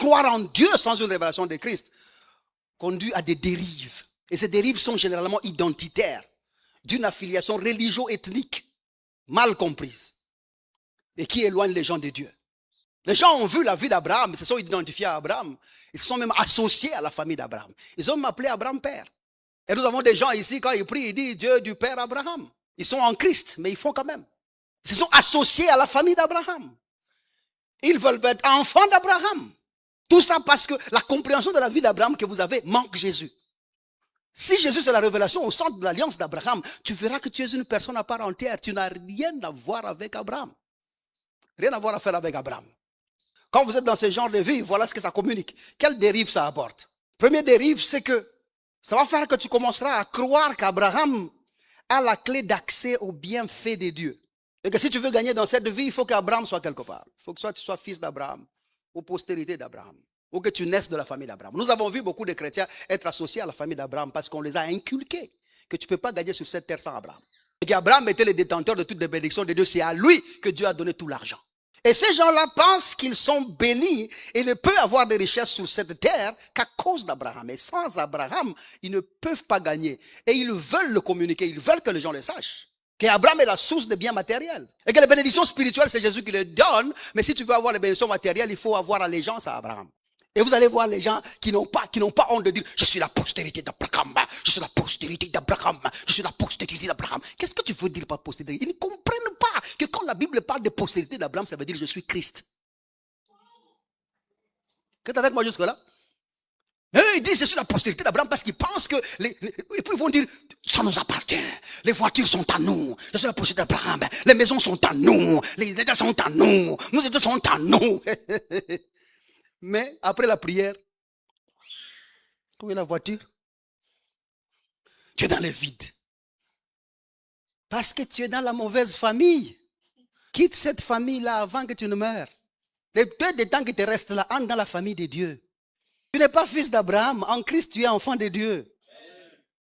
croire en Dieu sans une révélation de Christ conduit à des dérives. Et ces dérives sont généralement identitaires, d'une affiliation religio-ethnique mal comprise et qui éloigne les gens de Dieu. Les gens ont vu la vie d'Abraham, ils se sont identifiés à Abraham, ils se sont même associés à la famille d'Abraham. Ils ont même appelé Abraham père. Et nous avons des gens ici, quand ils prient, ils disent Dieu du père Abraham. Ils sont en Christ, mais ils font quand même. Ils se sont associés à la famille d'Abraham. Ils veulent être enfants d'Abraham. Tout ça parce que la compréhension de la vie d'Abraham que vous avez manque Jésus. Si Jésus c'est la révélation au centre de l'alliance d'Abraham, tu verras que tu es une personne à part entière. Tu n'as rien à voir avec Abraham. Rien à voir à faire avec Abraham. Quand vous êtes dans ce genre de vie, voilà ce que ça communique. Quelle dérive ça apporte? Première dérive, c'est que ça va faire que tu commenceras à croire qu'Abraham a la clé d'accès aux bienfaits de Dieu. Et que si tu veux gagner dans cette vie, il faut qu'Abraham soit quelque part. Il faut que soit tu sois fils d'Abraham ou postérité d'Abraham. Ou que tu naisses de la famille d'Abraham. Nous avons vu beaucoup de chrétiens être associés à la famille d'Abraham parce qu'on les a inculqués que tu ne peux pas gagner sur cette terre sans Abraham. Et qu'Abraham était le détenteur de toutes les bénédictions de Dieu. C'est à lui que Dieu a donné tout l'argent. Et ces gens-là pensent qu'ils sont bénis et ne peuvent avoir de richesses sur cette terre qu'à cause d'Abraham. Et sans Abraham, ils ne peuvent pas gagner. Et ils veulent le communiquer, ils veulent que les gens le sachent. Qu'Abraham est la source des biens matériels. Et que les bénédictions spirituelles, c'est Jésus qui les donne. Mais si tu veux avoir les bénédictions matérielles, il faut avoir allégeance à Abraham. Et vous allez voir les gens qui n'ont pas honte de dire « Je suis la postérité d'Abraham, je suis la postérité d'Abraham, je suis la postérité d'Abraham ». Qu'est-ce que tu veux dire par postérité? Ils ne comprennent pas que quand la Bible parle de postérité d'Abraham, ça veut dire « Je suis Christ ». Tu es avec moi jusque-là? Et ils disent « Je suis la postérité d'Abraham » parce qu'ils pensent que... et puis ils vont dire « Ça nous appartient, les voitures sont à nous, je suis la postérité d'Abraham, les maisons sont à nous, les États sont à nous, nos États sont à nous ». Mais après la prière, où est la voiture? Tu es dans le vide. Parce que tu es dans la mauvaise famille. Quitte cette famille-là avant que tu ne meurs. Le peu de temps qui te reste là, entre dans la famille de Dieu. Tu n'es pas fils d'Abraham. En Christ, tu es enfant de Dieu.